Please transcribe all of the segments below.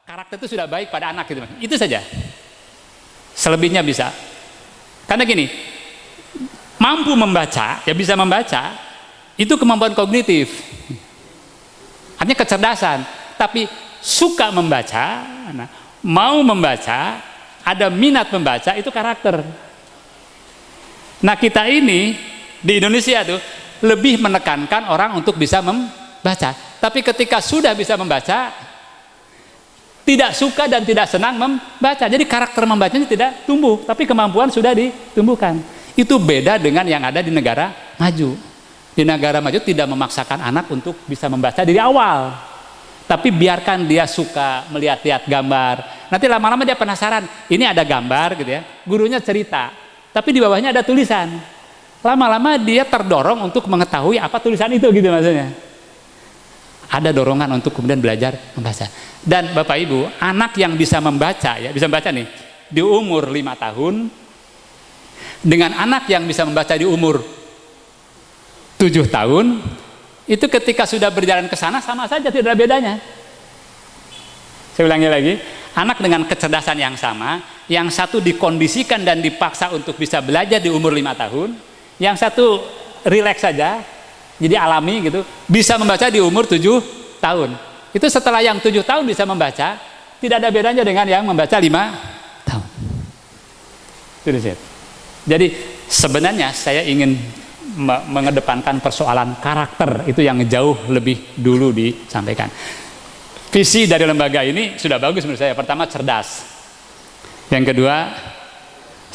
karakter itu sudah baik pada anak gitu. Itu saja. Selebihnya bisa. Karena gini, mampu membaca, ya bisa membaca, itu kemampuan kognitif. Artinya kecerdasan. Tapi suka membaca, mau membaca, ada minat membaca, itu karakter. Nah kita ini di Indonesia tuh lebih menekankan orang untuk bisa membaca. Tapi ketika sudah bisa membaca, tidak suka dan tidak senang membaca. Jadi karakter membacanya tidak tumbuh, tapi kemampuan sudah ditumbuhkan. Itu beda dengan yang ada di negara maju. Di negara maju tidak memaksakan anak untuk bisa membaca dari awal. Tapi biarkan dia suka melihat-lihat gambar. Nanti lama-lama dia penasaran, ini ada gambar gitu ya. Gurunya cerita, tapi di bawahnya ada tulisan. Lama-lama dia terdorong untuk mengetahui apa tulisan itu gitu maksudnya. Ada dorongan untuk kemudian belajar membaca. Dan Bapak Ibu, anak yang bisa membaca ya, bisa membaca nih di umur 5 tahun dengan anak yang bisa membaca di umur 7 tahun, itu ketika sudah berjalan ke sana sama saja, tidak ada bedanya. Saya ulangi lagi, anak dengan kecerdasan yang sama, yang satu dikondisikan dan dipaksa untuk bisa belajar di umur 5 tahun, yang satu rileks saja, jadi alami gitu, bisa membaca di umur 7 tahun. Itu setelah yang 7 tahun bisa membaca, tidak ada bedanya dengan yang membaca 5 tahun. Jadi sebenarnya saya ingin mengedepankan persoalan karakter, itu yang jauh lebih dulu disampaikan. Visi dari lembaga ini sudah bagus menurut saya. Pertama cerdas, yang kedua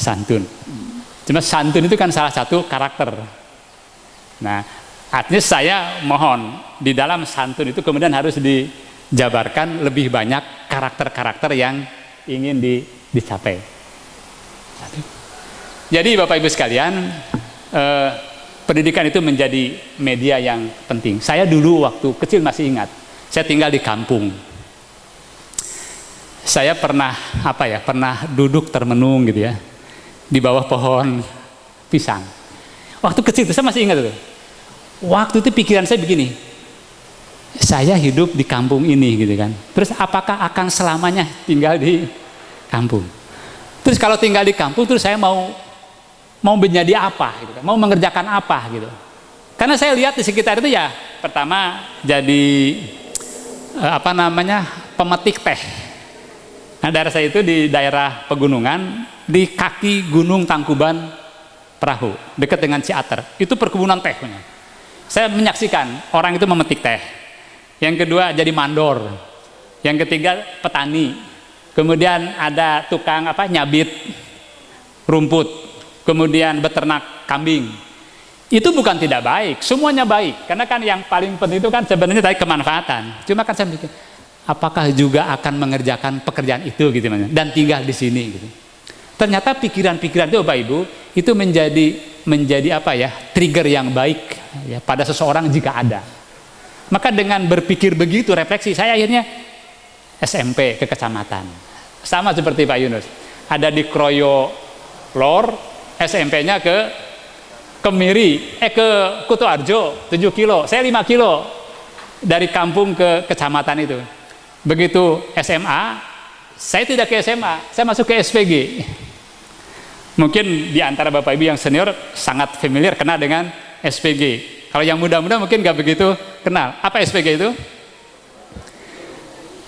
santun. Cuma santun itu kan salah satu karakter. Nah artinya saya mohon di dalam santun itu kemudian harus dijabarkan lebih banyak karakter-karakter yang ingin dicapai. Jadi Bapak Ibu sekalian, pendidikan itu menjadi media yang penting. Saya dulu waktu kecil masih ingat, saya tinggal di kampung. Saya pernah pernah duduk termenung gitu ya di bawah pohon pisang. Waktu kecil itu saya masih ingat itu. Waktu itu pikiran saya begini, saya hidup di kampung ini gitu kan. Terus apakah akan selamanya tinggal di kampung? Terus kalau tinggal di kampung terus saya mau menjadi apa gitu kan? Mau mengerjakan apa gitu. Karena saya lihat di sekitar itu ya, pertama jadi pemetik teh. Nah, daerah saya itu di daerah pegunungan, di kaki Gunung Tangkuban Perahu, dekat dengan Ciater. Itu perkebunan teh. Saya menyaksikan orang itu memetik teh. Yang kedua jadi mandor. Yang ketiga petani. Kemudian ada tukang nyabit rumput. Kemudian beternak kambing. Itu bukan tidak baik, semuanya baik. Karena kan yang paling penting itu kan sebenarnya tadi kemanfaatan. Cuma kan saya mikir, apakah juga akan mengerjakan pekerjaan itu gitu dan tinggal di sini gitu. Ternyata pikiran-pikiran itu Bapak Ibu itu menjadi trigger yang baik ya pada seseorang jika ada. Maka dengan berpikir begitu, refleksi, saya akhirnya SMP ke kecamatan. Sama seperti Pak Yunus. Ada di Kroyo Lor, SMP-nya ke Kemiri, ke Kutoarjo 7 kilo, saya 5 kilo dari kampung ke kecamatan itu. Begitu SMA, saya tidak ke SMA, saya masuk ke SPG. Mungkin di antara Bapak Ibu yang senior sangat familiar kenal dengan SPG. Kalau yang muda-muda mungkin nggak begitu kenal. Apa SPG itu?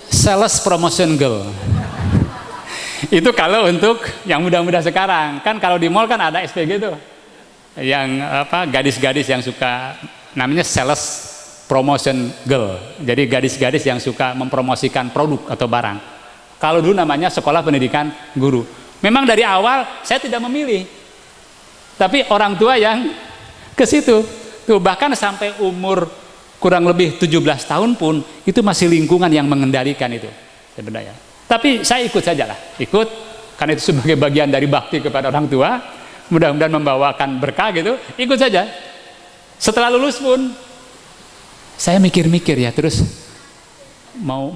Sales Promotion Girl. Itu kalau untuk yang muda-muda sekarang. Kan kalau di mall kan ada SPG tuh. Yang gadis-gadis yang suka, namanya Sales Promotion Girl. Jadi gadis-gadis yang suka mempromosikan produk atau barang. Kalau dulu namanya Sekolah Pendidikan Guru. Memang dari awal saya tidak memilih. Tapi orang tua yang ke situ. Tuh bahkan sampai umur kurang lebih 17 tahun pun itu masih lingkungan yang mengendalikan itu sebenarnya. Tapi saya ikut sajalah, ikut karena itu sebagai bagian dari bakti kepada orang tua, mudah-mudahan membawakan berkah gitu, ikut saja. Setelah lulus pun saya mikir-mikir ya, terus mau